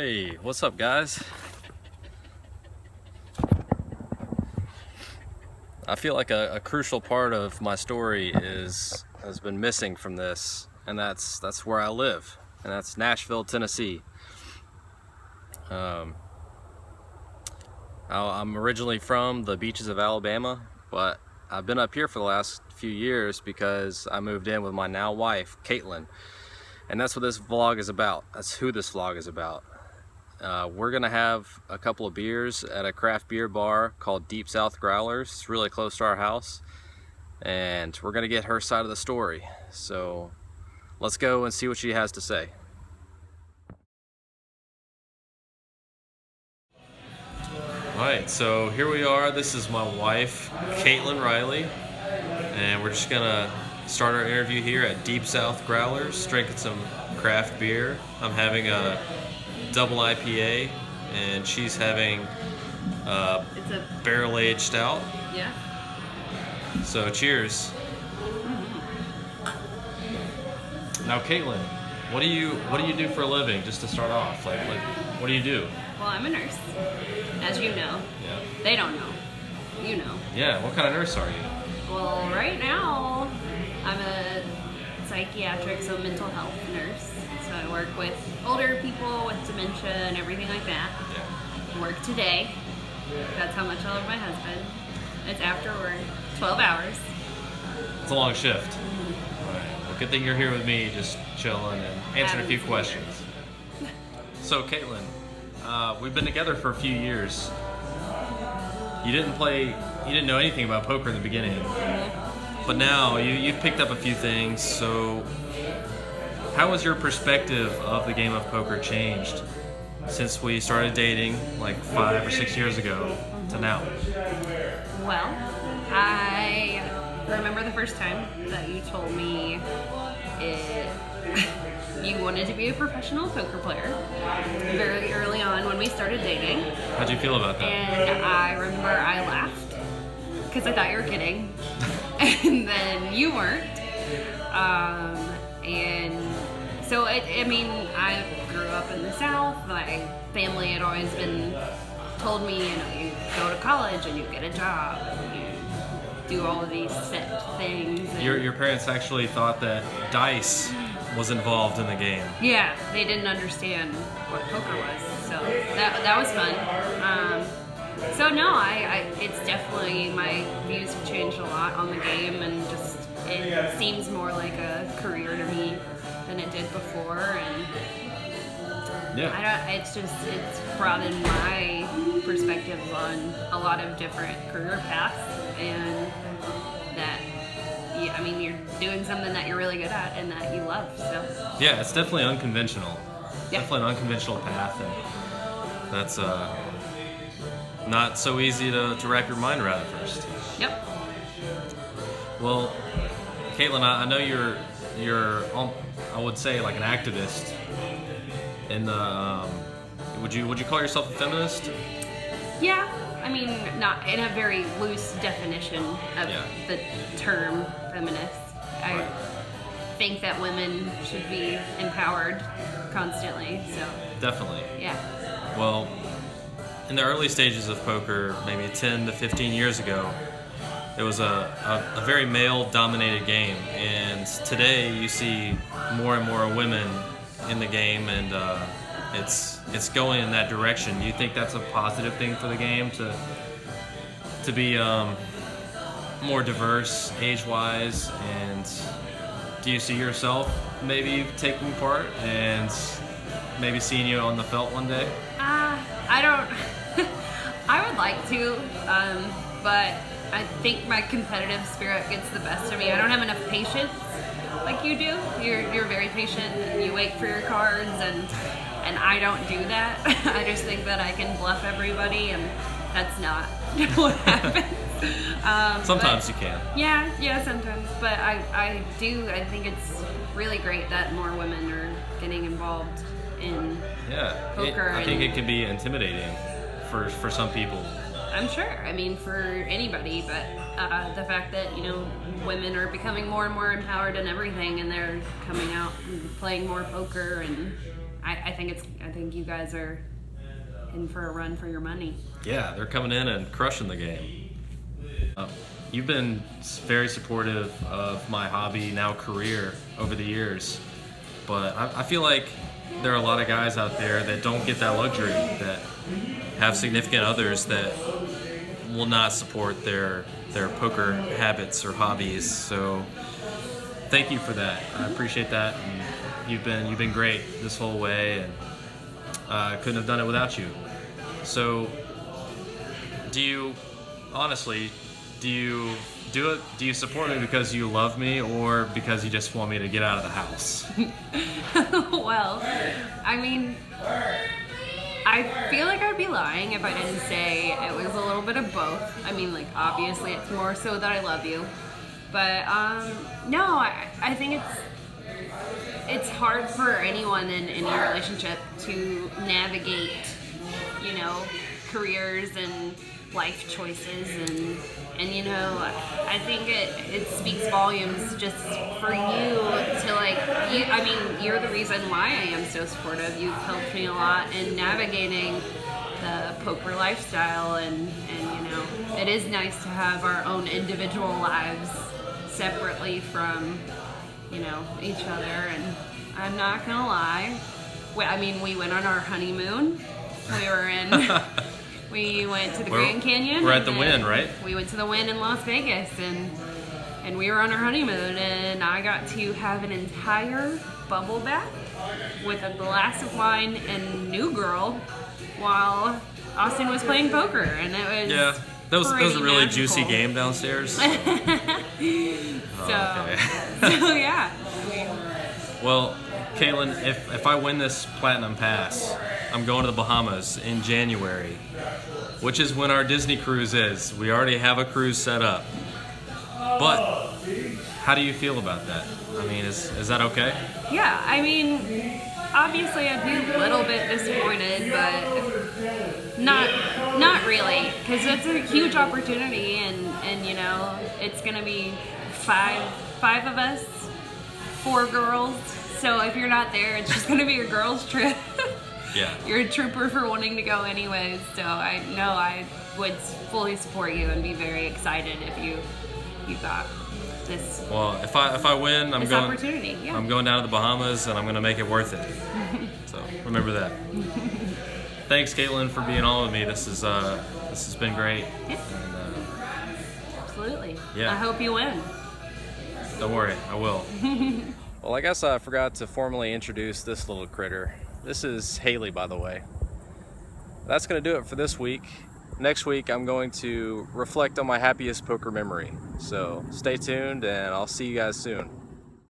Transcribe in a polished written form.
Hey, what's up, guys? I feel like a crucial part of my story has been missing from this, and that's where I live, and that's Nashville, Tennessee. I'm originally from the beaches of Alabama, but I've been up here for the last few years because I moved in with my now wife, Caitlin, and that's what this vlog is about. That's who this vlog is about. We're gonna have a couple of beers at a craft beer bar called Deep South Growlers. It's really close to our house, and we're gonna get her side of the story. So let's go and see what she has to say. Alright, so here we are. This is my wife, Caitlin Riley, and we're just gonna start our interview here at Deep South Growlers, drinking some craft beer. I'm having a double IPA, and she's having It's a barrel-aged stout. yeah. So cheers. Now, Caitlin, what do you do for a living? Just to start off, like what do you do? Well, I'm a nurse, as you know. Yeah. They don't know. You know. Yeah. What kind of nurse are you? Well, right now, I'm a psychiatric, so mental health nurse. So I work with older people with dementia and everything like that. Yeah. Work today. That's how much I love my husband. It's after work, 12 hours. It's a long shift. All right. Well, good thing you're here with me, just chilling and answering a few questions. So, Caitlin, we've been together for a few years. You didn't know anything about poker in the beginning, but now you've picked up a few things. So, how has your perspective of the game of poker changed since we started dating like 5 or 6 years ago to now? Well, I remember the first time that you told me you wanted to be a professional poker player very early on when we started dating. How'd you feel about that? And I remember I laughed because I thought you were kidding. And then you weren't. And so, I grew up in the South. My family had always told me, you go to college and you get a job and you do all of these set things. And Your parents actually thought that dice was involved in the game. yeah, they didn't understand what poker was, so that was fun. So no, it's definitely, my views have changed a lot on the game, and just it seems more like a career to me than it did before, and Yeah. it's broadened my perspectives on a lot of different career paths, and that, you're doing something that you're really good at and that you love, so. Yeah, it's definitely unconventional. Yeah. Definitely an unconventional path, and that's not so easy to wrap your mind around at first. Yep. Well, Caitlin, I know you're I would say like an activist in the would you call yourself a feminist? Yeah, not in a very loose definition of Yeah. the term feminist. I think that women should be empowered constantly, so Definitely. yeah. Well, in the early stages of poker, maybe 10 to 15 years ago, it was a very male-dominated game, and today you see more and more women in the game, and it's going in that direction. Do you think that's a positive thing for the game to be more diverse age-wise, and do you see yourself maybe taking part and maybe seeing you on the felt one day? I don't. I would like to, but I think my competitive spirit gets the best of me. I don't have enough patience like you do. You're very patient, and you wait for your cards, and I don't do that. I just think that I can bluff everybody, and that's not what happens. Sometimes you can. Yeah, sometimes. But I think it's really great that more women are getting involved in Yeah, poker. I think it can be intimidating for some people. I'm sure. For anybody, but the fact that women are becoming more and more empowered in everything, and they're coming out and playing more poker, and I think you guys are in for a run for your money. Yeah, they're coming in and crushing the game. You've been very supportive of my hobby, now career, over the years. But I feel like there are a lot of guys out there that don't get that luxury, that have significant others that will not support their poker habits or hobbies. So thank you for that. I appreciate that. And you've been great this whole way, and I couldn't have done it without you. So do you support me because you love me, or because you just want me to get out of the house? Well, I mean, I feel like I'd be lying if I didn't say it was a little bit of both. I mean, like, obviously it's more so that I love you. But, no, I think it's hard for anyone in any relationship to navigate, you know, careers and life choices, and you know, I think it speaks volumes just for you to, like, I mean, you're the reason why I am so supportive. You've helped me a lot in navigating the poker lifestyle, and you know, it is nice to have our own individual lives separately from, you know, each other. And I'm not gonna lie, I mean, we went on our honeymoon. We were in we went to the Grand Canyon. We're at the Wynn, right? We went to the Wynn in Las Vegas, and we were on our honeymoon, and I got to have an entire bubble bath with a glass of wine and New Girl while Austin was playing poker, and it was that was a really magical. juicy game downstairs. So yeah. Well, Caitlin, if I win this Platinum Pass, I'm going to the Bahamas in January, which is when our Disney cruise is. We already have a cruise set up. But how do you feel about that? I mean, is that okay? Yeah, I mean, obviously I'd be a little bit disappointed, but not really, because it's a huge opportunity, and you know, it's gonna be five of us, 4 girls. So if you're not there, it's just gonna be a girls' trip. Yeah. You're a trooper for wanting to go anyways. So I know I would fully support you and be very excited if you got this. Well, if I win, I'm going. Opportunity. Yeah. I'm going down to the Bahamas, and I'm going to make it worth it. So remember that. Thanks, Caitlin, for being on with me. This has been great. Yeah. And, absolutely. Yeah. I hope you win. Don't worry, I will. Well, I guess I forgot to formally introduce this little critter. This is Haley, by the way. That's going to do it for this week. Next week, I'm going to reflect on my happiest poker memory. So stay tuned, and I'll see you guys soon.